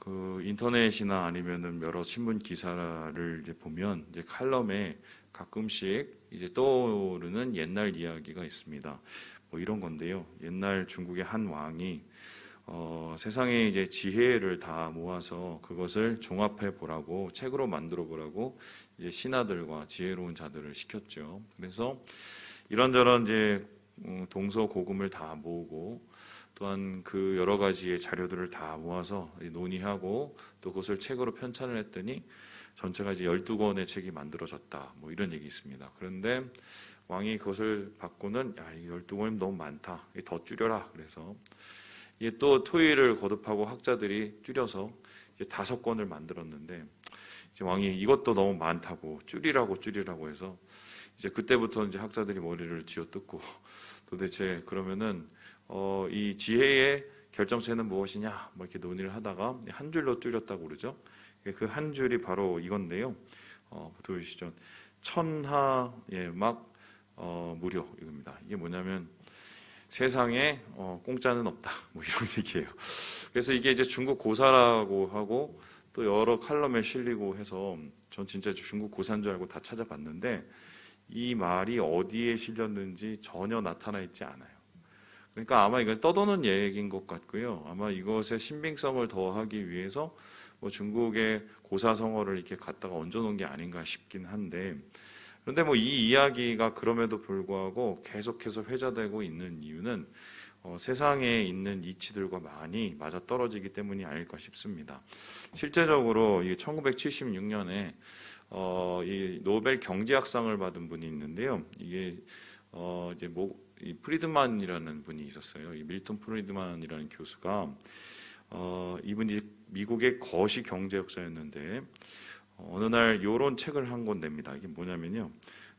그 인터넷이나 아니면은 여러 신문 기사를 이제 보면 이제 칼럼에 가끔씩 이제 떠오르는 옛날 이야기가 있습니다. 뭐 이런 건데요. 옛날 중국의 한 왕이 세상에 이제 지혜를 다 모아서 그것을 종합해 보라고 책으로 만들어 보라고 이제 신하들과 지혜로운 자들을 시켰죠. 그래서 이런저런 이제 동서고금을 다 모으고 또한 그 여러 가지의 자료들을 다 모아서 논의하고 또 그것을 책으로 편찬을 했더니 전체가 이제 12권의 책이 만들어졌다. 뭐 이런 얘기 있습니다. 그런데 왕이 그것을 받고는 야, 이 12권이면 너무 많다. 더 줄여라. 그래서 이게 또 토의를 거듭하고 학자들이 줄여서 이제 5권을 만들었는데 이제 왕이 이것도 너무 많다고 줄이라고 해서 이제 그때부터 이제 학자들이 머리를 쥐어뜯고 도대체 그러면은 이 지혜의 결정체는 무엇이냐 뭐 이렇게 논의를 하다가 한 줄로 줄였다고 그러죠. 그 한 줄이 바로 이건데요. 보시죠. 천하의 막 무료 이겁니다. 이게 뭐냐면 세상에 공짜는 없다. 뭐 이런 얘기예요. 그래서 이게 이제 중국 고사라고 하고 또 여러 칼럼에 실리고 해서 전 진짜 중국 고사인 줄 알고 다 찾아봤는데 이 말이 어디에 실렸는지 전혀 나타나 있지 않아요. 그러니까 아마 이건 떠도는 얘기인 것 같고요. 아마 이것의 신빙성을 더하기 위해서 뭐 중국의 고사성어를 이렇게 갖다가 얹어놓은 게 아닌가 싶긴 한데 그런데 뭐 이 이야기가 그럼에도 불구하고 계속해서 회자되고 있는 이유는 세상에 있는 이치들과 많이 맞아떨어지기 때문이 아닐까 싶습니다. 실제적으로 1976년에 이 노벨 경제학상을 받은 분이 있는데요. 이게 이제 이 프리드만이라는 분이 있었어요. 이 밀턴 프리드만이라는 교수가 이분이 미국의 거시 경제학자였는데 어느 날 이런 책을 한 권 냅니다. 이게 뭐냐면요.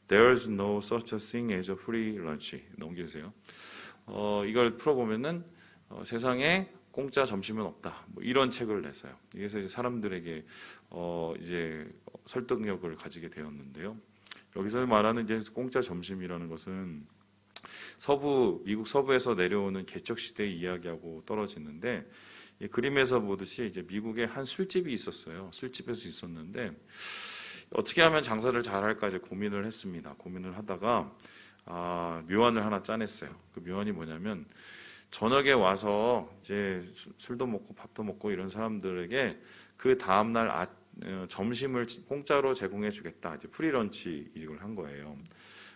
There's no such a thing as a free lunch. 넘겨주세요. 이걸 풀어보면은 세상에 공짜 점심은 없다. 뭐 이런 책을 냈어요. 그래서 이제 사람들에게 이제 설득력을 가지게 되었는데요. 여기서 말하는 이제 공짜 점심이라는 것은 미국 서부에서 내려오는 개척 시대의 이야기하고 떨어지는데 이 그림에서 보듯이 이제 미국에 한 술집이 있었어요. 술집에서 있었는데 어떻게 하면 장사를 잘할까 이제 고민을 했습니다. 고민을 하다가 묘안을 하나 짜냈어요. 그 묘안이 뭐냐면 저녁에 와서 이제 술도 먹고 밥도 먹고 이런 사람들에게 그 다음 날 점심을 공짜로 제공해 주겠다. 이제 프리런치 이걸 한 거예요.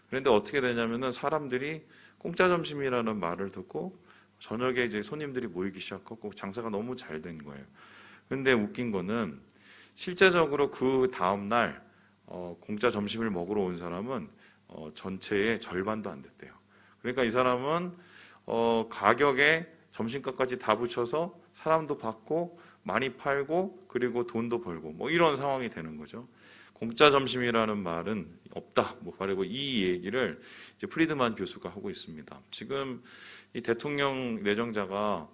그런데 어떻게 되냐면은 사람들이 공짜 점심이라는 말을 듣고 저녁에 이제 손님들이 모이기 시작하고 장사가 너무 잘 된 거예요. 근데 웃긴 거는 실제적으로 그 다음 날 공짜 점심을 먹으러 온 사람은 전체의 절반도 안 됐대요. 그러니까 이 사람은 가격에 점심값까지 다 붙여서 사람도 받고 많이 팔고 그리고 돈도 벌고 뭐 이런 상황이 되는 거죠. 공짜 점심이라는 말은 없다. 뭐 바르고 이 얘기를 이제 프리드만 교수가 하고 있습니다. 지금 이 대통령 내정자가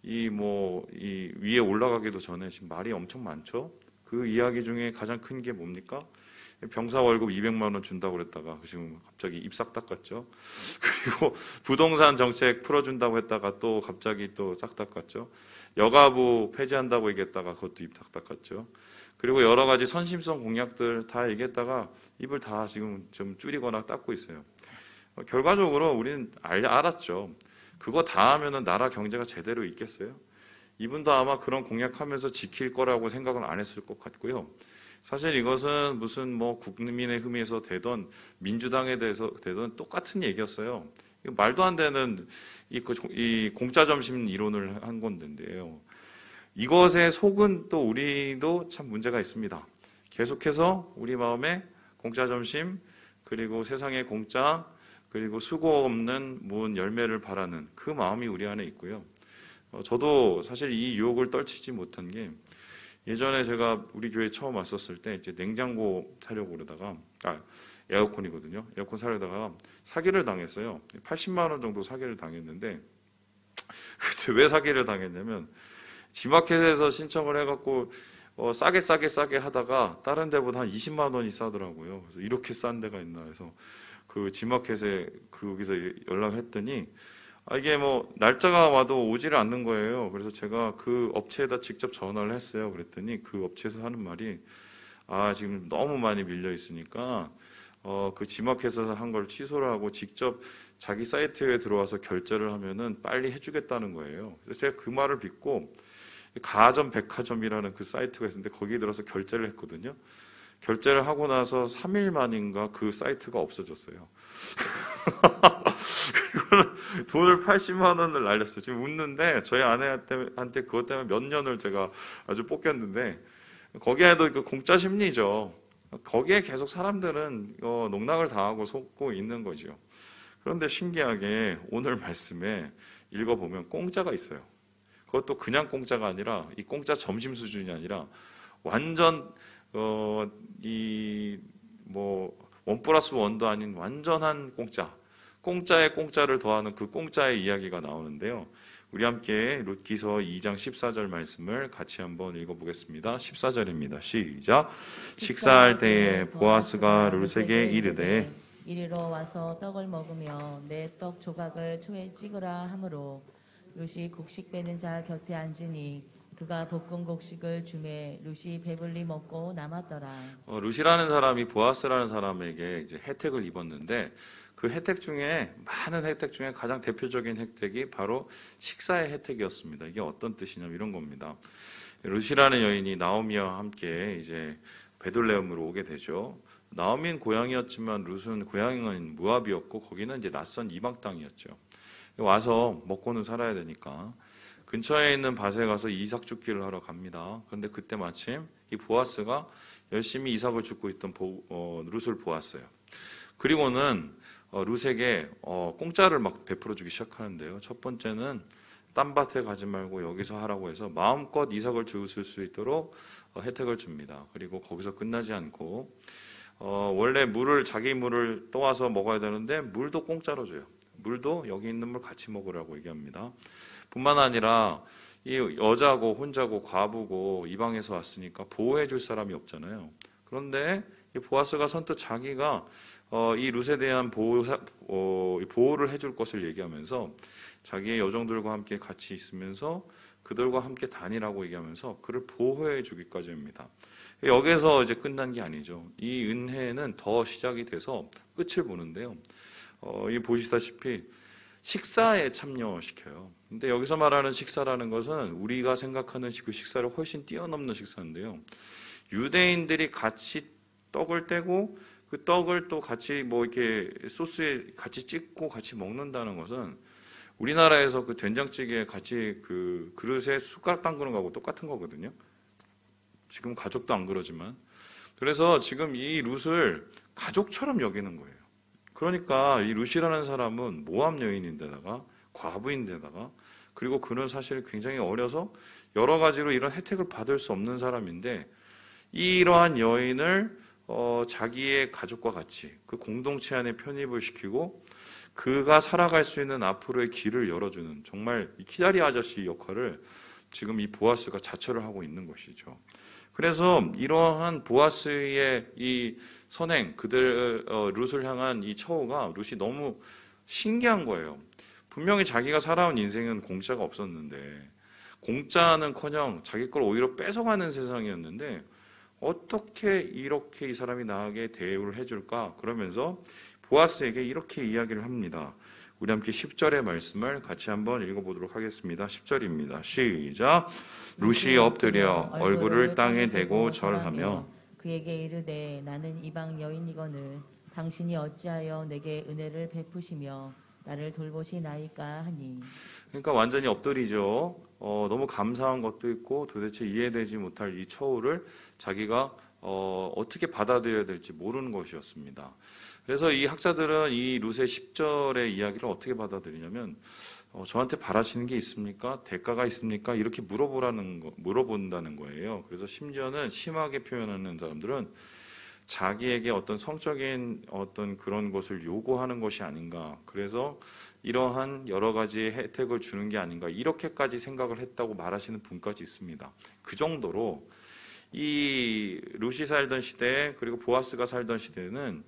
이 위에 올라가기도 전에 지금 말이 엄청 많죠. 그 이야기 중에 가장 큰 게 뭡니까? 병사 월급 200만 원 준다고 그랬다가 지금 갑자기 입 싹 닦았죠. 그리고 부동산 정책 풀어준다고 했다가 또 갑자기 또 싹 닦았죠. 여가부 폐지한다고 얘기했다가 그것도 입 싹 닦았죠. 그리고 여러 가지 선심성 공약들 다 얘기했다가 입을 다 지금 좀 줄이거나 닦고 있어요. 결과적으로 우리는 알았죠. 그거 다 하면은 나라 경제가 제대로 있겠어요? 이분도 아마 그런 공약하면서 지킬 거라고 생각은 안 했을 것 같고요. 사실 이것은 무슨 뭐 국민의힘에서 되던 민주당에 대해서 되던 똑같은 얘기였어요. 말도 안 되는 이 공짜 점심 이론을 한 건데요. 이것의 속은 또 우리도 참 문제가 있습니다. 계속해서 우리 마음에 공짜 점심 그리고 세상의 공짜 그리고 수고 없는 문 열매를 바라는 그 마음이 우리 안에 있고요. 저도 사실 이 유혹을 떨치지 못한 게 예전에 제가 우리 교회 처음 왔었을 때 이제 냉장고 사려고 그러다가 에어컨이거든요. 에어컨 사려다가 사기를 당했어요. 80만 원 정도 사기를 당했는데 그때 왜 사기를 당했냐면 지마켓에서 신청을 해갖고 싸게 하다가 다른 데보다 한 20만 원이 싸더라고요. 그래서 이렇게 싼 데가 있나 해서 그 지마켓에 거기서 연락했더니 이게 뭐 날짜가 와도 오지를 않는 거예요. 그래서 제가 그 업체에다 직접 전화를 했어요. 그랬더니 그 업체에서 하는 말이 지금 너무 많이 밀려 있으니까 그 지마켓에서 한 걸 취소를 하고 직접 자기 사이트에 들어와서 결제를 하면은 빨리 해주겠다는 거예요. 그래서 제가 그 말을 믿고 가전 백화점이라는 그 사이트가 있었는데 거기에 들어서 결제를 했거든요. 결제를 하고 나서 3일 만인가 그 사이트가 없어졌어요. 그리고는 돈을 80만 원을 날렸어요. 지금 웃는데 저희 아내한테 그것 때문에 몇 년을 제가 아주 볶였는데 거기에도 그 공짜 심리죠. 거기에 계속 사람들은 농락을 당하고 속고 있는 거죠. 그런데 신기하게 오늘 말씀에 읽어보면 공짜가 있어요. 그것도 그냥 공짜가 아니라 이 공짜 점심 수준이 아니라 완전 이 뭐 1+1도 아닌 완전한 공짜에 공짜를 더하는 그 공짜의 이야기가 나오는데요. 우리 함께 룻기서 2장 14절 말씀을 같이 한번 읽어보겠습니다. 14절입니다. 시작. 식사할 때에 보아스가 룻에게 이르되 이리로 와서 떡을 먹으며 내 떡 조각을 초에 찍으라 하므로 룻이 곡식 빼는 자 곁에 앉으니 그가 볶은 곡식을 주매 룻이 배불리 먹고 남았더라. 룻이라는 사람이 보아스라는 사람에게 이제 혜택을 입었는데 그 혜택 중에 많은 혜택 중에 가장 대표적인 혜택이 바로 식사의 혜택이었습니다. 이게 어떤 뜻이냐면 이런 겁니다. 룻이라는 여인이 나오미와 함께 이제 베들레헴으로 오게 되죠. 나오미는 고향이었지만 룻은 고향은 모압이었고 거기는 이제 낯선 이방 땅이었죠. 와서 먹고는 살아야 되니까 근처에 있는 밭에 가서 이삭 줍기를 하러 갑니다. 그런데 그때 마침 이 보아스가 열심히 이삭을 줍고 있던 룻을 보았어요. 그리고는 룻에게 공짜를 막 베풀어주기 시작하는데요. 첫 번째는 딴 밭에 가지 말고 여기서 하라고 해서 마음껏 이삭을 주실 수 있도록 혜택을 줍니다. 그리고 거기서 끝나지 않고 원래 자기 물을 떠와서 먹어야 되는데 물도 공짜로 줘요. 물도 여기 있는 물 같이 먹으라고 얘기합니다. 뿐만 아니라 이 여자고 혼자고 과부고 이방에서 왔으니까 보호해 줄 사람이 없잖아요. 그런데 이 보아스가 선뜻 자기가 이 룻에 대한 보호를 해줄 것을 얘기하면서 자기의 여종들과 함께 같이 있으면서 그들과 함께 다니라고 얘기하면서 그를 보호해 주기까지 합니다. 여기서 이제 끝난 게 아니죠. 이 은혜는 더 시작이 돼서 끝을 보는데요. 이 보시다시피 식사에 참여시켜요. 근데 여기서 말하는 식사라는 것은 우리가 생각하는 그 식사를 훨씬 뛰어넘는 식사인데요. 유대인들이 같이 떡을 떼고 그 떡을 또 같이 뭐 이렇게 소스에 같이 찍고 같이 먹는다는 것은 우리나라에서 그 된장찌개 같이 그 그릇에 숟가락 담그는 거하고 똑같은 거거든요. 지금 가족도 안 그러지만. 그래서 지금 이 룻을 가족처럼 여기는 거예요. 그러니까 이 룻이라는 사람은 모압 여인인데다가 과부인데다가 그리고 그는 사실 굉장히 어려서 여러 가지로 이런 혜택을 받을 수 없는 사람인데 이러한 여인을 자기의 가족과 같이 그 공동체 안에 편입을 시키고 그가 살아갈 수 있는 앞으로의 길을 열어주는 정말 이 키다리 아저씨 역할을 지금 이 보아스가 자처를 하고 있는 것이죠. 그래서 이러한 보아스의 이 선행, 룻을 향한 이 처우가 룻이 너무 신기한 거예요. 분명히 자기가 살아온 인생은 공짜가 없었는데 공짜는커녕 자기 걸 오히려 뺏어가는 세상이었는데 어떻게 이렇게 이 사람이 나에게 대우를 해줄까? 그러면서 보아스에게 이렇게 이야기를 합니다. 우리 함께 10절의 말씀을 같이 한번 읽어보도록 하겠습니다. 10절입니다. 시작. 룻이 엎드려 얼굴을 땅에 대고 절하며 그에게 이르되 나는 이방 여인이거늘 당신이 어찌하여 내게 은혜를 베푸시며 나를 돌보시나이까 하니. 그러니까 완전히 엎드리죠. 너무 감사한 것도 있고 도대체 이해되지 못할 이 처우를 자기가 어떻게 받아들여야 될지 모르는 것이었습니다. 그래서 이 학자들은 이 룻의 10절의 이야기를 어떻게 받아들이냐면 저한테 바라시는 게 있습니까? 대가가 있습니까? 이렇게 물어본다는 거예요. 그래서 심지어는 심하게 표현하는 사람들은 자기에게 어떤 성적인 어떤 그런 것을 요구하는 것이 아닌가. 그래서 이러한 여러 가지의 혜택을 주는 게 아닌가. 이렇게까지 생각을 했다고 말하시는 분까지 있습니다. 그 정도로 이 룻이 살던 시대 그리고 보아스가 살던 시대는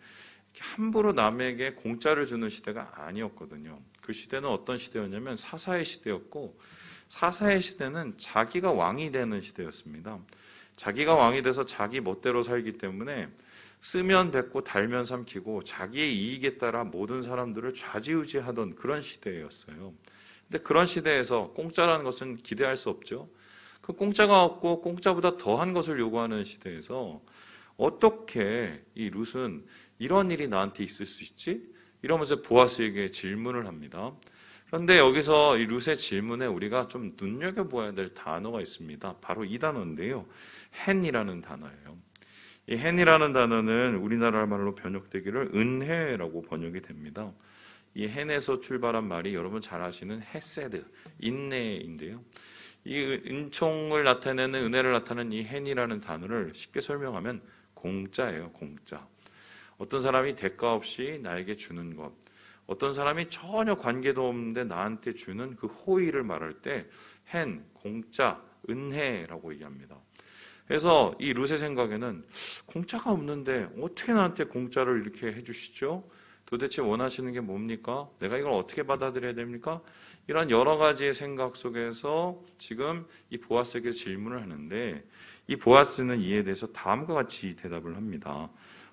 함부로 남에게 공짜를 주는 시대가 아니었거든요. 그 시대는 어떤 시대였냐면 사사의 시대였고, 사사의 시대는 자기가 왕이 되는 시대였습니다. 자기가 왕이 돼서 자기 멋대로 살기 때문에 쓰면 뱉고 달면 삼키고 자기의 이익에 따라 모든 사람들을 좌지우지하던 그런 시대였어요. 근데 그런 시대에서 공짜라는 것은 기대할 수 없죠. 그 공짜가 없고 공짜보다 더한 것을 요구하는 시대에서 어떻게 이 룻은 이런 일이 나한테 있을 수 있지? 이러면서 보아스에게 질문을 합니다. 그런데 여기서 이 룻의 질문에 우리가 좀 눈여겨보아야 될 단어가 있습니다. 바로 이 단어인데요. 헨이라는 단어예요. 이 헨이라는 단어는 우리나라 말로 번역되기를 은혜라고 번역이 됩니다. 이 헨에서 출발한 말이 여러분 잘 아시는 헤세드, 인내인데요. 이 은총을 나타내는, 은혜를 나타내는 이 헨이라는 단어를 쉽게 설명하면 공짜예요, 공짜. 어떤 사람이 대가 없이 나에게 주는 것, 어떤 사람이 전혀 관계도 없는데 나한테 주는 그 호의를 말할 때 헨, 공짜, 은혜라고 얘기합니다. 그래서 이 룻의 생각에는 공짜가 없는데 어떻게 나한테 공짜를 이렇게 해주시죠? 도대체 원하시는 게 뭡니까? 내가 이걸 어떻게 받아들여야 됩니까? 이런 여러 가지의 생각 속에서 지금 이 보아스에게 질문을 하는데, 이 보아스는 이에 대해서 다음과 같이 대답을 합니다.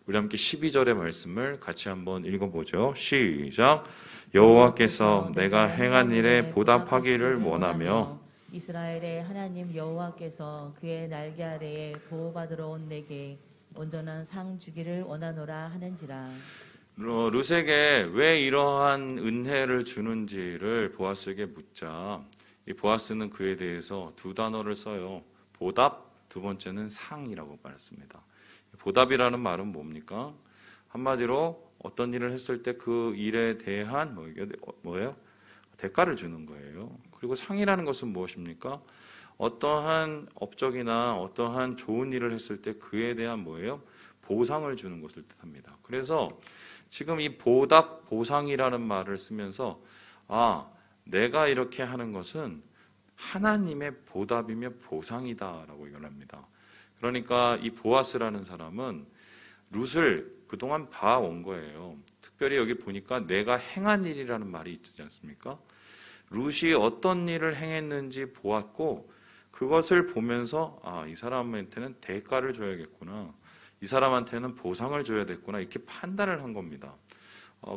우리 함께 12절의 말씀을 같이 한번 읽어보죠. 시작. 여호와께서 내가 행한 일에 보답하기를 원하며 이스라엘의 하나님 여호와께서 그의 날개 아래에 보호받으러 온 내게 온전한 상 주기를 원하노라 하는지라. 룻에게 왜 이러한 은혜를 주는지를 보아스에게 묻자, 이 보아스는 그에 대해서 두 단어를 써요. 보답, 두 번째는 상이라고 말했습니다. 보답이라는 말은 뭡니까? 한마디로 어떤 일을 했을 때 그 일에 대한 뭐예요? 대가를 주는 거예요. 그리고 상이라는 것은 무엇입니까? 어떠한 업적이나 어떠한 좋은 일을 했을 때 그에 대한 뭐예요? 보상을 주는 것을 뜻합니다. 그래서 지금 이 보답, 보상이라는 말을 쓰면서 내가 이렇게 하는 것은 하나님의 보답이며 보상이다라고 얘기를 합니다. 그러니까 이 보아스라는 사람은 룻을 그동안 봐온 거예요. 특별히 여기 보니까 내가 행한 일이라는 말이 있지 않습니까? 룻이 어떤 일을 행했는지 보았고, 그것을 보면서 이 사람한테는 대가를 줘야겠구나, 이 사람한테는 보상을 줘야겠구나, 이렇게 판단을 한 겁니다.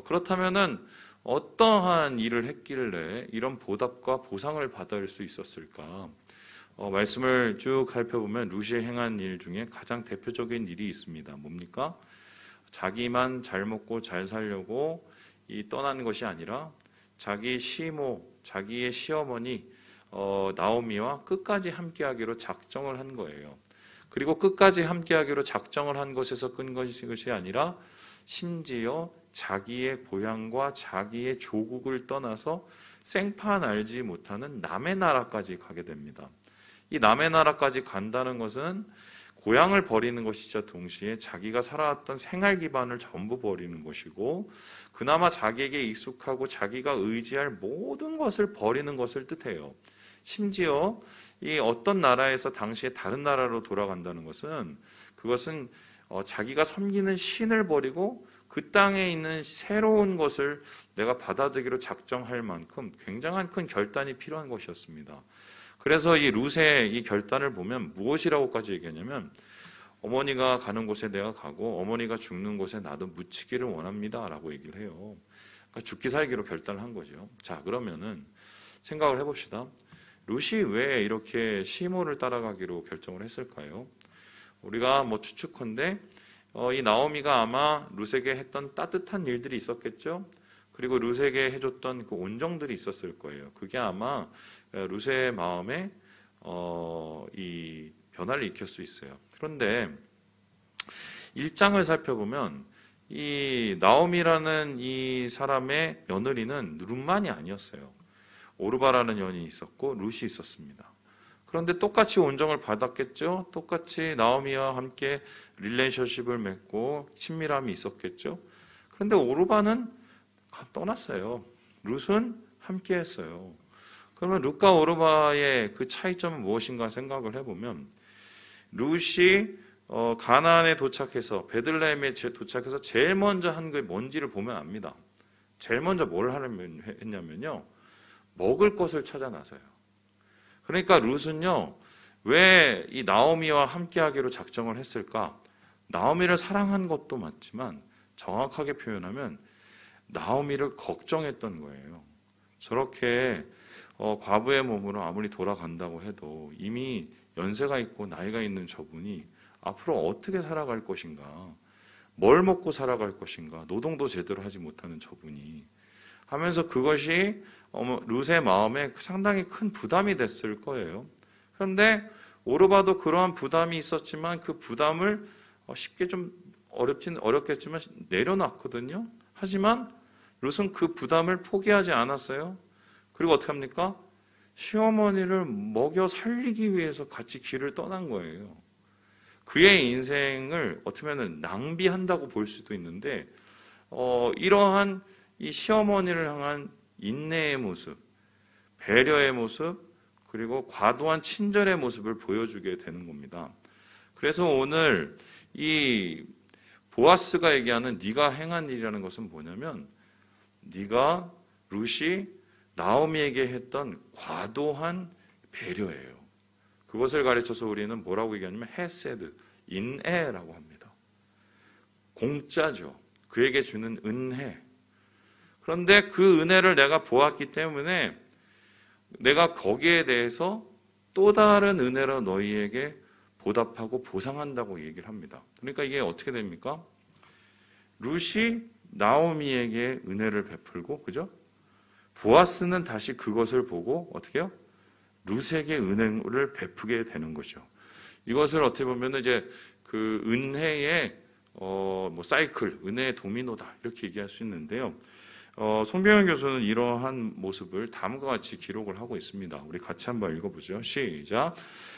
그렇다면은 어떠한 일을 했길래 이런 보답과 보상을 받을 수 있었을까? 말씀을 쭉 살펴보면 룻이 행한 일 중에 가장 대표적인 일이 있습니다. 뭡니까? 자기만 잘 먹고 잘 살려고 떠난 것이 아니라 자기 시모, 자기의 시어머니 나오미와 끝까지 함께하기로 작정을 한 거예요. 그리고 끝까지 함께하기로 작정을 한 것에서 끈 것이 아니라 심지어 자기의 고향과 자기의 조국을 떠나서 생판 알지 못하는 남의 나라까지 가게 됩니다. 이 남의 나라까지 간다는 것은 고향을 버리는 것이자 동시에 자기가 살아왔던 생활 기반을 전부 버리는 것이고, 그나마 자기에게 익숙하고 자기가 의지할 모든 것을 버리는 것을 뜻해요. 심지어 이 어떤 나라에서 당시에 다른 나라로 돌아간다는 것은, 그것은 자기가 섬기는 신을 버리고 그 땅에 있는 새로운 것을 내가 받아들이기로 작정할 만큼 굉장한 큰 결단이 필요한 것이었습니다. 그래서 이 룻의 이 결단을 보면 무엇이라고까지 얘기하냐면, 어머니가 가는 곳에 내가 가고 어머니가 죽는 곳에 나도 묻히기를 원합니다 라고 얘기를 해요. 그러니까 죽기 살기로 결단을 한 거죠. 자, 그러면은 생각을 해봅시다. 룻이 왜 이렇게 시모를 따라가기로 결정을 했을까요? 우리가 추측컨대 이 나오미가 아마 룻에게 했던 따뜻한 일들이 있었겠죠. 그리고 룻에게 해줬던 그 온정들이 있었을 거예요. 그게 아마 룻의 마음에 이 변화를 일으킬 수 있어요. 그런데 1장을 살펴보면 이 나오미라는 이 사람의 며느리는 룻만이 아니었어요. 오르바라는 여인이 있었고 룻이 있었습니다. 그런데 똑같이 온정을 받았겠죠. 똑같이 나오미와 함께 릴레이션십을 맺고 친밀함이 있었겠죠. 그런데 오르바는 떠났어요. 룻은 함께 했어요. 그러면 룻과 오르바의 그 차이점은 무엇인가 생각을 해보면, 룻이 가나안에 도착해서 베들레헴에 도착해서 제일 먼저 한 게 뭔지를 보면 압니다. 제일 먼저 뭘 했냐면요. 먹을 것을 찾아 나서요. 그러니까 룻은요. 왜 이 나오미와 함께하기로 작정을 했을까? 나오미를 사랑한 것도 맞지만 정확하게 표현하면 나오미를 걱정했던 거예요. 저렇게 과부의 몸으로 아무리 돌아간다고 해도 이미 연세가 있고 나이가 있는 저분이 앞으로 어떻게 살아갈 것인가, 뭘 먹고 살아갈 것인가, 노동도 제대로 하지 못하는 저분이 하면서 그것이 룻의 마음에 상당히 큰 부담이 됐을 거예요. 그런데 오르바도 그러한 부담이 있었지만 그 부담을 쉽게 좀 어렵겠지만 내려놨거든요. 하지만 룻은 그 부담을 포기하지 않았어요. 그리고 어떻게 합니까? 시어머니를 먹여 살리기 위해서 같이 길을 떠난 거예요. 그의 인생을 어떻게 보면 낭비한다고 볼 수도 있는데 이러한 이 시어머니를 향한 인내의 모습, 배려의 모습, 그리고 과도한 친절의 모습을 보여주게 되는 겁니다. 그래서 오늘 이 보아스가 얘기하는 네가 행한 일이라는 것은 뭐냐면 네가 룻이 나오미에게 했던 과도한 배려예요. 그것을 가르쳐서 우리는 뭐라고 얘기하냐면 헤세드, 인애라고 합니다. 공짜죠. 그에게 주는 은혜. 그런데 그 은혜를 내가 보았기 때문에 내가 거기에 대해서 또 다른 은혜로 너희에게 보답하고 보상한다고 얘기를 합니다. 그러니까 이게 어떻게 됩니까? 룻이 나오미에게 은혜를 베풀고, 그죠? 보아스는 다시 그것을 보고 어떻게 해요? 룻에게 은혜를 베푸게 되는 거죠. 이것을 어떻게 보면 이제 그 은혜의 사이클, 은혜의 도미노다 이렇게 얘기할 수 있는데요. 송병현 교수는 이러한 모습을 다음과 같이 기록을 하고 있습니다. 우리 같이 한번 읽어보죠. 시작.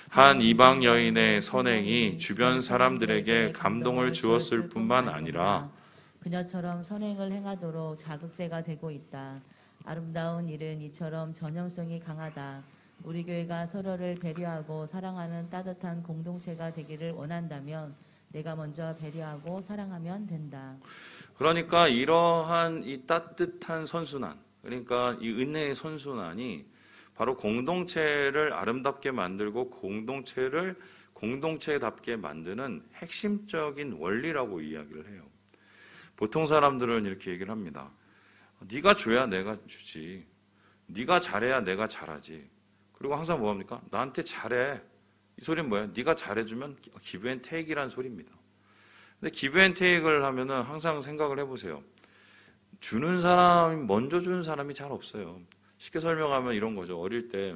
한 이방 여인의 선행이 주변 사람들에게 감동을 주었을 뿐만 아니라 그녀처럼 선행을 행하도록 자극제가 되고 있다. 아름다운 일은 이처럼 전형성이 강하다. 우리 교회가 서로를 배려하고 사랑하는 따뜻한 공동체가 되기를 원한다면 내가 먼저 배려하고 사랑하면 된다. 그러니까 이러한 이 따뜻한 선순환, 그러니까 이 은혜의 선순환이 바로 공동체를 아름답게 만들고 공동체를 공동체답게 만드는 핵심적인 원리라고 이야기를 해요. 보통 사람들은 이렇게 얘기를 합니다. 네가 줘야 내가 주지. 네가 잘해야 내가 잘하지. 그리고 항상 뭐합니까? 나한테 잘해. 이 소리는 뭐예요? 네가 잘해주면 기브 앤 테이크라는 소리입니다. 근데 기브 앤 테이크를 하면은 항상 생각을 해보세요. 주는 사람이, 먼저 주는 사람이 잘 없어요. 쉽게 설명하면 이런 거죠. 어릴 때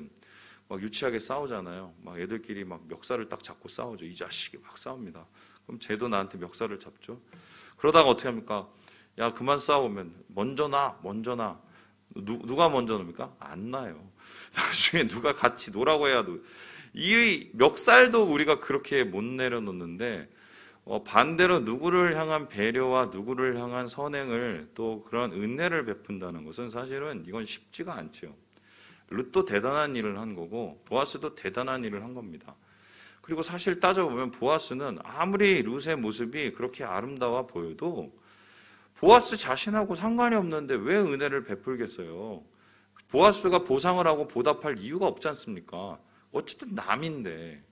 막 유치하게 싸우잖아요. 막 애들끼리 막 멱살을 딱 잡고 싸우죠. 이 자식이 막 싸웁니다. 그럼 쟤도 나한테 멱살을 잡죠. 그러다가 어떻게 합니까? 야, 그만 싸우면 먼저 나. 누가 먼저 놉니까? 안 나요. 나중에 누가 같이 노라고 해야도. 이 멱살도 우리가 그렇게 못 내려놓는데 반대로 누구를 향한 배려와 누구를 향한 선행을 또 그런 은혜를 베푼다는 것은 사실은 이건 쉽지가 않죠. 룻도 대단한 일을 한 거고 보아스도 대단한 일을 한 겁니다. 그리고 사실 따져보면 보아스는 아무리 룻의 모습이 그렇게 아름다워 보여도 보아스 자신하고 상관이 없는데 왜 은혜를 베풀겠어요? 보아스가 보상을 하고 보답할 이유가 없지 않습니까? 어쨌든 남인데.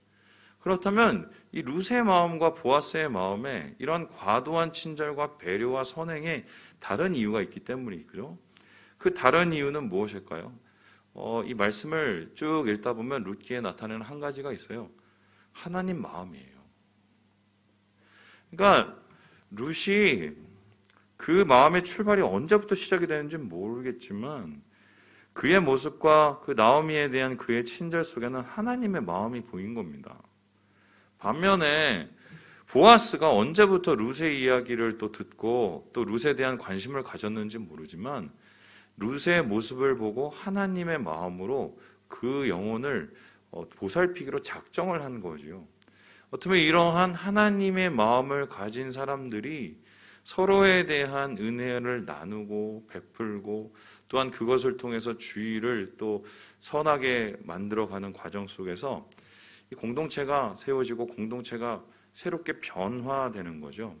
그렇다면 이 룻의 마음과 보아스의 마음에 이런 과도한 친절과 배려와 선행에 다른 이유가 있기 때문이죠. 그 다른 이유는 무엇일까요? 이 말씀을 쭉 읽다 보면 룻기에 나타나는 한 가지가 있어요. 하나님 마음이에요. 그러니까 룻이 그 마음의 출발이 언제부터 시작이 되는지는 모르겠지만 그의 모습과 그 나오미에 대한 그의 친절 속에는 하나님의 마음이 보인 겁니다. 반면에 보아스가 언제부터 룻의 이야기를 또 듣고 또 룻에 대한 관심을 가졌는지 모르지만 룻의 모습을 보고 하나님의 마음으로 그 영혼을 보살피기로 작정을 한 거죠. 어쩌면 이러한 하나님의 마음을 가진 사람들이 서로에 대한 은혜를 나누고 베풀고 또한 그것을 통해서 주의를 또 선하게 만들어가는 과정 속에서 이 공동체가 세워지고 공동체가 새롭게 변화되는 거죠.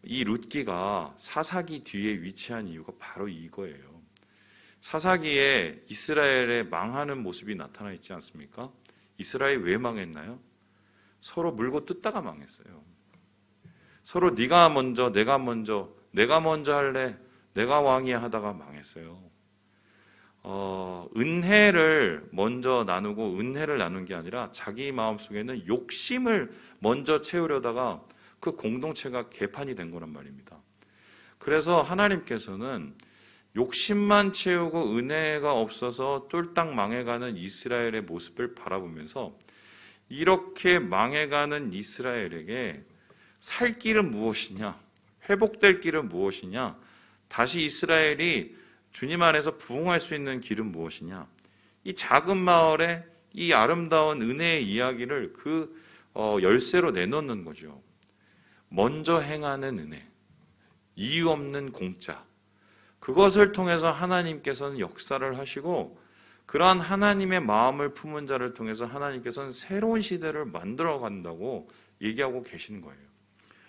이 룻기가 사사기 뒤에 위치한 이유가 바로 이거예요. 사사기에 이스라엘의 망하는 모습이 나타나 있지 않습니까? 이스라엘이 왜 망했나요? 서로 물고 뜯다가 망했어요. 서로 네가 먼저, 내가 먼저, 내가 먼저 할래, 내가 왕이야 하다가 망했어요. 은혜를 먼저 나누고 은혜를 나눈 게 아니라 자기 마음속에는 욕심을 먼저 채우려다가 그 공동체가 개판이 된 거란 말입니다. 그래서 하나님께서는 욕심만 채우고 은혜가 없어서 쫄딱 망해가는 이스라엘의 모습을 바라보면서 이렇게 망해가는 이스라엘에게 살 길은 무엇이냐, 회복될 길은 무엇이냐, 다시 이스라엘이 주님 안에서 부흥할 수 있는 길은 무엇이냐, 이 작은 마을에 이 아름다운 은혜의 이야기를 그 열쇠로 내놓는 거죠. 먼저 행하는 은혜, 이유 없는 공짜, 그것을 통해서 하나님께서는 역사를 하시고 그러한 하나님의 마음을 품은 자를 통해서 하나님께서는 새로운 시대를 만들어 간다고 얘기하고 계시는 거예요.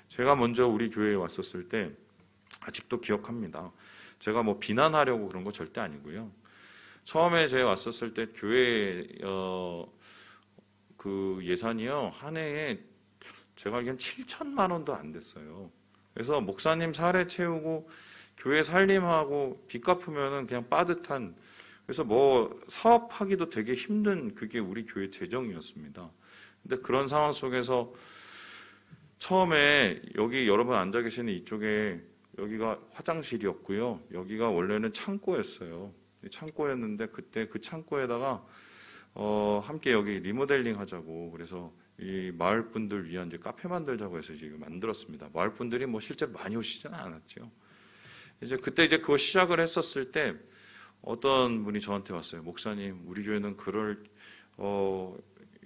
제가 먼저 우리 교회에 왔었을 때 아직도 기억합니다. 제가 뭐 비난하려고 그런 거 절대 아니고요. 처음에 제가 왔었을 때 교회 그 예산이요, 한 해에 제가 알기로는 7천만 원도 안 됐어요. 그래서 목사님 사례 채우고 교회 살림하고 빚 갚으면은 그냥 빠듯한, 그래서 뭐 사업하기도 되게 힘든 그게 우리 교회 재정이었습니다. 근데 그런 상황 속에서 처음에 여기 여러분 앉아 계시는 이쪽에 여기가 화장실이었고요. 여기가 원래는 창고였어요. 창고였는데 그때 그 창고에다가 함께 여기 리모델링 하자고, 그래서 이 마을 분들 위한 이제 카페 만들자고 해서 지금 만들었습니다. 마을 분들이 뭐 실제로 많이 오시지는 않았죠. 이제 그때 이제 그거 시작을 했었을 때 어떤 분이 저한테 왔어요. 목사님, 우리 교회는 그럴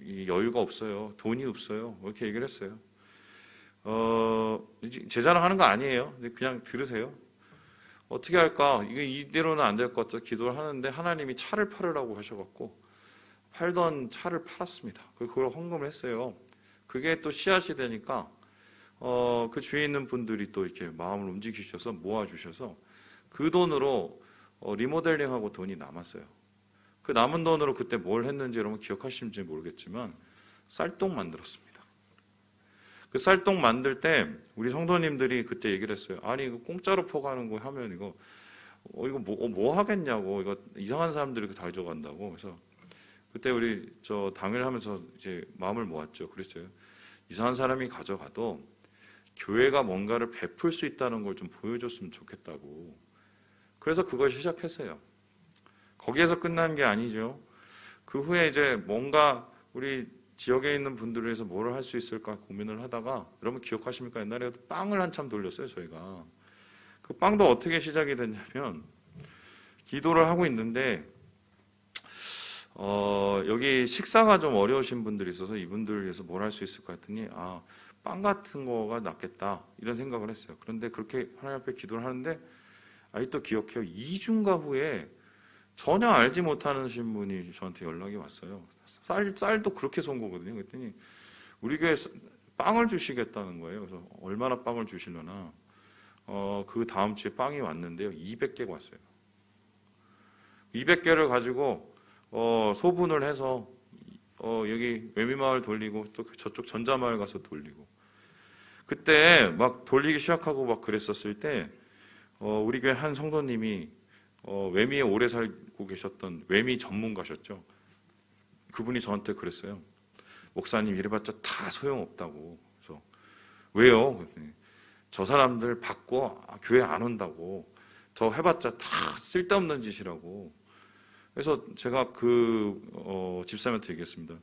이 여유가 없어요. 돈이 없어요. 이렇게 얘기를 했어요. 제 자랑하는 거 아니에요. 그냥 들으세요. 어떻게 할까? 이게 이대로는 안 될 것 같아서 기도를 하는데 하나님이 차를 팔으라고 하셔갖고 팔던 차를 팔았습니다. 그걸 헌금을 했어요. 그게 또 씨앗이 되니까 그 주위에 있는 분들이 또 이렇게 마음을 움직이셔서 모아주셔서 그 돈으로 리모델링하고 돈이 남았어요. 그 남은 돈으로 그때 뭘 했는지 여러분 기억하시는지 모르겠지만 쌀똥 만들었습니다. 그 쌀똥 만들 때 우리 성도님들이 그때 얘기를 했어요. 아니 이거 공짜로 퍼가는 거 하면 이거 뭐 하겠냐고, 이거 이상한 사람들이 다 가져간다고. 그래서 그때 우리 저 당회를 하면서 이제 마음을 모았죠. 그랬어요. 이상한 사람이 가져가도 교회가 뭔가를 베풀 수 있다는 걸 좀 보여줬으면 좋겠다고. 그래서 그걸 시작했어요. 거기에서 끝난 게 아니죠. 그 후에 이제 뭔가 우리 지역에 있는 분들을 위해서 뭘 할 수 있을까 고민을 하다가, 여러분 기억하십니까? 옛날에 빵을 한참 돌렸어요, 저희가. 그 빵도 어떻게 시작이 됐냐면, 기도를 하고 있는데 여기 식사가 좀 어려우신 분들이 있어서 이분들을 위해서 뭘 할 수 있을까 했더니 빵 같은 거가 낫겠다 이런 생각을 했어요. 그런데 그렇게 하나님 앞에 기도를 하는데 아직도 기억해요. 2주인가 후에 전혀 알지 못하는 분이 저한테 연락이 왔어요. 쌀도 그렇게 쏜 거거든요. 그랬더니 우리 교회에 빵을 주시겠다는 거예요. 그래서 얼마나 빵을 주시려나. 그 다음 주에 빵이 왔는데요. 200개가 왔어요. 200개를 가지고 소분을 해서 여기 외미마을 돌리고 또 저쪽 전자마을 가서 돌리고, 그때 막 돌리기 시작하고 막 그랬었을 때 우리 교회 한 성도님이 외미에 오래 살고 계셨던 외미 전문가셨죠. 그분이 저한테 그랬어요. 목사님 이래봤자 다 소용없다고. 그래서 왜요? 그랬더니 저 사람들 받고 교회 안 온다고. 저 해봤자 다 쓸데없는 짓이라고. 그래서 제가 그 집사님한테 얘기했습니다.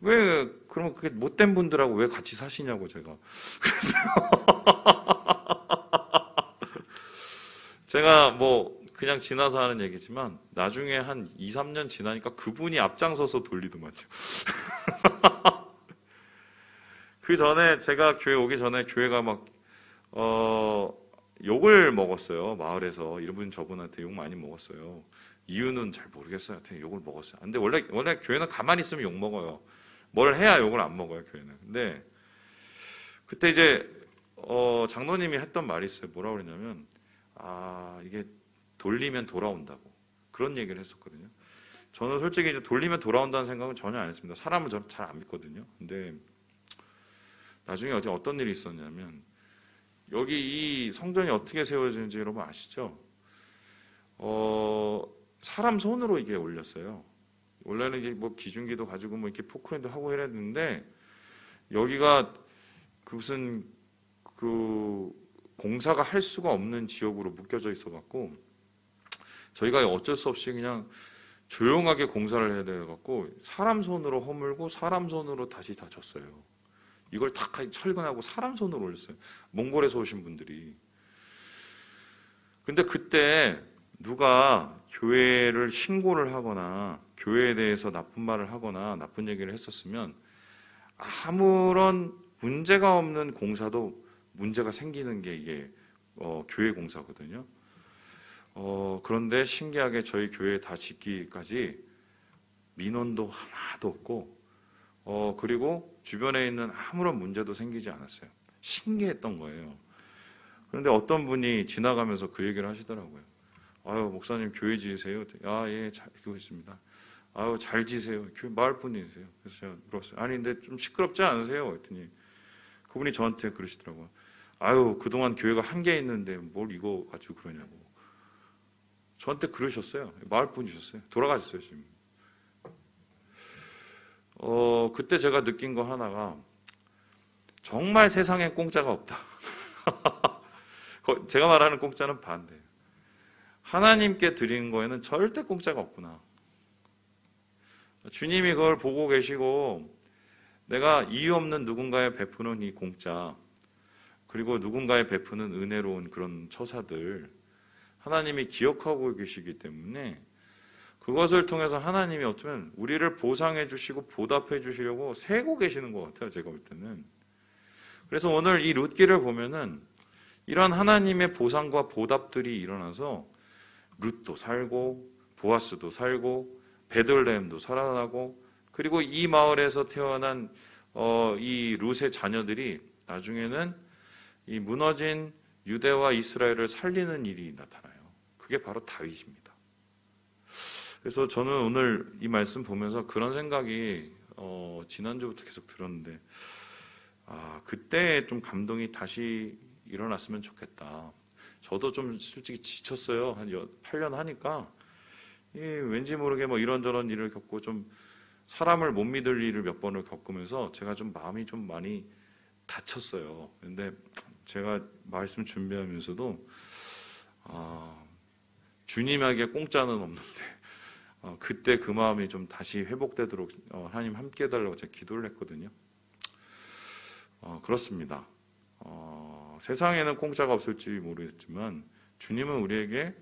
왜 그러면 그게 못된 분들하고 왜 같이 사시냐고 제가. 그래서 제가 뭐 그냥 지나서 하는 얘기지만 나중에 한 2, 3년 지나니까 그분이 앞장서서 돌리더만요. 그 전에 제가 교회 오기 전에 교회가 막 욕을 먹었어요. 마을에서 이분 저분한테 욕 많이 먹었어요. 이유는 잘 모르겠어요. 하여튼 욕을 먹었어요. 근데 원래 교회는 가만히 있으면 욕 먹어요. 뭘 해야 욕을 안 먹어요, 교회는. 근데 그때 이제 장로님이 했던 말이 있어요. 뭐라고 그랬냐면, 이게 돌리면 돌아온다고. 그런 얘기를 했었거든요. 저는 솔직히 이제 돌리면 돌아온다는 생각은 전혀 안 했습니다. 사람은 저는 잘 안 믿거든요. 근데 나중에 어떤 일이 있었냐면, 여기 이 성전이 어떻게 세워지는지 여러분 아시죠? 사람 손으로 이게 올렸어요. 원래는 이제 뭐 기중기도 가지고 뭐 이렇게 포크레인도 하고 해야 되는데, 여기가 무슨 공사가 할 수가 없는 지역으로 묶여져 있어갖고, 저희가 어쩔 수 없이 그냥 조용하게 공사를 해야 돼갖고, 사람 손으로 허물고, 사람 손으로 다시 다 졌어요. 이걸 다 철근하고 사람 손으로 올렸어요. 몽골에서 오신 분들이. 근데 그때 누가 교회를 신고를 하거나, 교회에 대해서 나쁜 말을 하거나, 나쁜 얘기를 했었으면, 아무런 문제가 없는 공사도 문제가 생기는 게 이게 교회 공사거든요. 그런데 신기하게 저희 교회 다 짓기까지 민원도 하나도 없고, 그리고 주변에 있는 아무런 문제도 생기지 않았어요. 신기했던 거예요. 그런데 어떤 분이 지나가면서 그 얘기를 하시더라고요. 목사님 교회 지으세요? 예, 잘 지고 있습니다. 잘 지세요. 교회 마을 분이세요. 그래서 제가 물었어요. 아니, 근데 좀 시끄럽지 않으세요? 그랬더니 그분이 저한테 그러시더라고요. 그동안 교회가 한 개 있는데 뭘 이거 가지고 그러냐고. 저한테 그러셨어요. 마을 분이셨어요. 돌아가셨어요, 지금. 그때 제가 느낀 거 하나가, 정말 세상에 공짜가 없다. 제가 말하는 공짜는 반대예요. 하나님께 드리는 거에는 절대 공짜가 없구나. 주님이 그걸 보고 계시고, 내가 이유 없는 누군가에 베푸는 이 공짜, 그리고 누군가에 베푸는 은혜로운 그런 처사들, 하나님이 기억하고 계시기 때문에 그것을 통해서 하나님이 어쩌면 우리를 보상해 주시고 보답해 주시려고 세고 계시는 것 같아요. 제가 볼 때는. 그래서 오늘 이 룻기를 보면은 이런 하나님의 보상과 보답들이 일어나서 룻도 살고 보아스도 살고 베들레헴도 살아나고, 그리고 이 마을에서 태어난 이 룻의 자녀들이 나중에는 이 무너진 유대와 이스라엘을 살리는 일이 나타나요. 그게 바로 다윗입니다. 그래서 저는 오늘 이 말씀 보면서 그런 생각이 지난주부터 계속 들었는데, 그때 좀 감동이 다시 일어났으면 좋겠다. 저도 좀 솔직히 지쳤어요. 한 8년 하니까 왠지 모르게 뭐 이런저런 일을 겪고 좀 사람을 못 믿을 일을 몇 번을 겪으면서 제가 좀 마음이 좀 많이 다쳤어요. 근데 제가 말씀 준비하면서도 주님에게 공짜는 없는데 그때 그 마음이 좀 다시 회복되도록 하나님 함께 해달라고 제가 기도를 했거든요. 그렇습니다. 세상에는 공짜가 없을지 모르겠지만 주님은 우리에게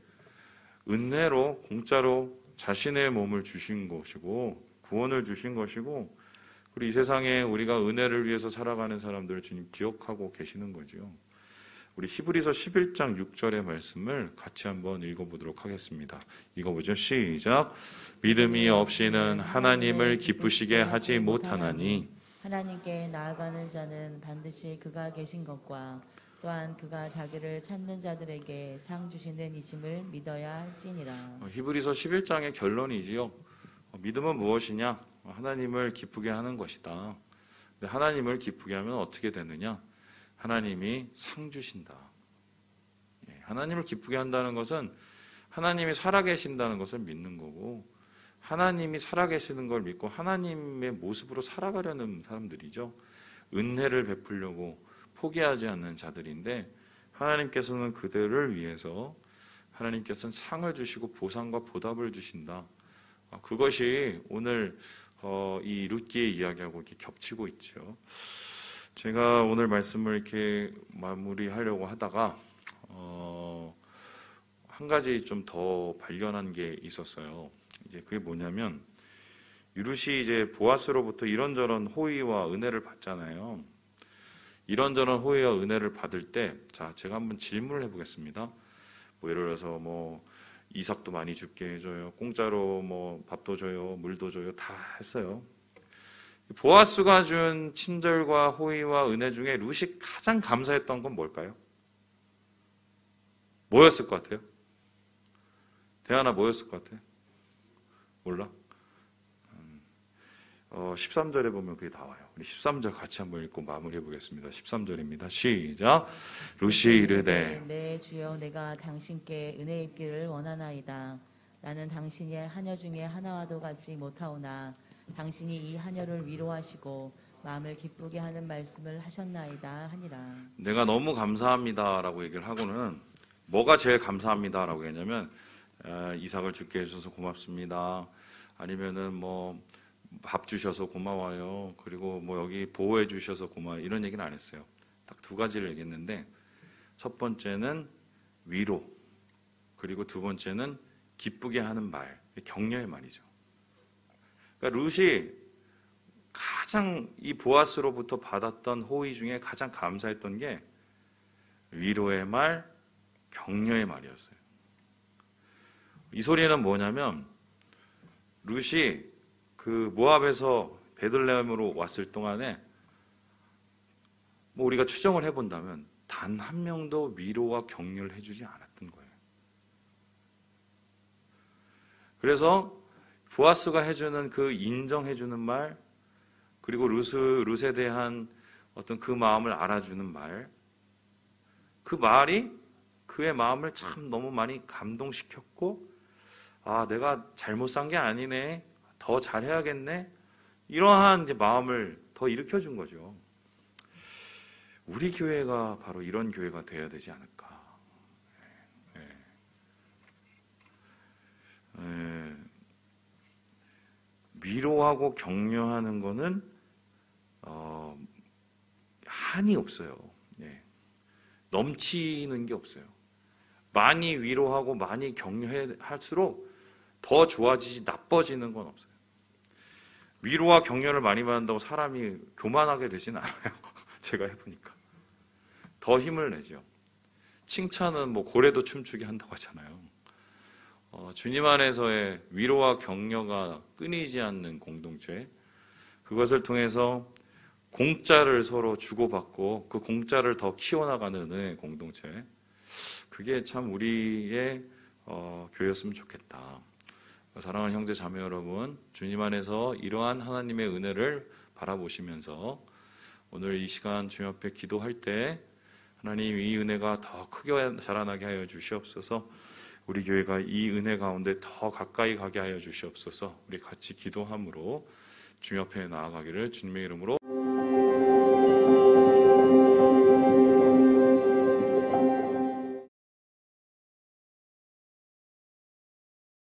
은혜로 공짜로 자신의 몸을 주신 것이고 구원을 주신 것이고, 그리고 이 세상에 우리가 은혜를 위해서 살아가는 사람들을 주님 기억하고 계시는 거죠. 우리 히브리서 11장 6절의 말씀을 같이 한번 읽어보도록 하겠습니다. 읽어보죠. 시작. 믿음이 없이는 하나님을 기쁘시게 하지 못하나니, 하나님께 나아가는 자는 반드시 그가 계신 것과 또한 그가 자기를 찾는 자들에게 상 주시는 이심을 믿어야 할지니라. 히브리서 11장의 결론이지요. 믿음은 무엇이냐? 하나님을 기쁘게 하는 것이다. 근데 하나님을 기쁘게 하면 어떻게 되느냐? 하나님이 상 주신다. 하나님을 기쁘게 한다는 것은 하나님이 살아계신다는 것을 믿는 거고, 하나님이 살아계시는 걸 믿고 하나님의 모습으로 살아가려는 사람들이죠. 은혜를 베풀려고 포기하지 않는 자들인데, 하나님께서는 그들을 위해서 하나님께서는 상을 주시고 보상과 보답을 주신다. 그것이 오늘 이 룻기의 이야기하고 이렇게 겹치고 있죠. 제가 오늘 말씀을 이렇게 마무리하려고 하다가 한 가지 좀 더 발견한 게 있었어요. 이제 그게 뭐냐면, 룻이 이제 보아스로부터 이런저런 호의와 은혜를 받잖아요. 이런저런 호의와 은혜를 받을 때, 자, 제가 한번 질문을 해보겠습니다. 뭐 예를 들어서 뭐 이삭도 많이 죽게 해줘요. 공짜로 뭐 밥도 줘요, 물도 줘요, 다 했어요. 보아스가 준 친절과 호의와 은혜 중에 룻이 가장 감사했던 건 뭘까요? 뭐였을 것 같아요? 대하나 뭐였을 것 같아요? 몰라? 13절에 보면 그게 나와요. 우리 13절 같이 한번 읽고 마무리해 보겠습니다. 13절입니다. 시작. 룻이 이르되 내 주여 내가 당신께 은혜 입기를 원하나이다. 나는 당신의 하녀 중에 하나와도 같이 못하오나 당신이 이 하녀를 위로하시고 마음을 기쁘게 하는 말씀을 하셨나이다 하니라. 내가 너무 감사합니다라고 얘기를 하고는 뭐가 제일 감사합니다라고 했냐면 이삭을 죽게 해주셔서 고맙습니다. 아니면은 뭐 밥 주셔서 고마워요. 그리고 뭐 여기 보호해 주셔서 고마워요. 이런 얘기는 안 했어요. 딱 두 가지를 얘기했는데 첫 번째는 위로, 그리고 두 번째는 기쁘게 하는 말, 격려의 말이죠. 그러니까 룻이 가장 이 보아스로부터 받았던 호의 중에 가장 감사했던 게 위로의 말, 격려의 말이었어요. 이 소리는 뭐냐면 룻이 그 모압에서 베들레헴으로 왔을 동안에 뭐 우리가 추정을 해본다면 단 한 명도 위로와 격려를 해주지 않았던 거예요. 그래서 보아스가 해주는 그 인정해주는 말, 그리고 룻에 대한 어떤 그 마음을 알아주는 말, 그 말이 그의 마음을 참 너무 많이 감동시켰고, 아, 내가 잘못 산 게 아니네, 더 잘해야겠네, 이러한 이제 마음을 더 일으켜준 거죠. 우리 교회가 바로 이런 교회가 되어야 되지 않을까. 위로하고 격려하는 거는 한이 없어요. 넘치는 게 없어요. 많이 위로하고 많이 격려할수록 더 좋아지지 나빠지는 건 없어요. 위로와 격려를 많이 받는다고 사람이 교만하게 되진 않아요. 제가 해보니까 더 힘을 내죠. 칭찬은 뭐 고래도 춤추게 한다고 하잖아요. 주님 안에서의 위로와 격려가 끊이지 않는 공동체, 그것을 통해서 공짜를 서로 주고받고 그 공짜를 더 키워나가는 은혜의 공동체, 그게 참 우리의 교회였으면 좋겠다. 사랑하는 형제 자매 여러분, 주님 안에서 이러한 하나님의 은혜를 바라보시면서 오늘 이 시간 주님 앞에 기도할 때 하나님 이 은혜가 더 크게 자라나게 하여 주시옵소서. 우리 교회가 이 은혜 가운데 더 가까이 가게 하여 주시옵소서. 우리 같이 기도함으로 주님 앞에 나아가기를 주님의 이름으로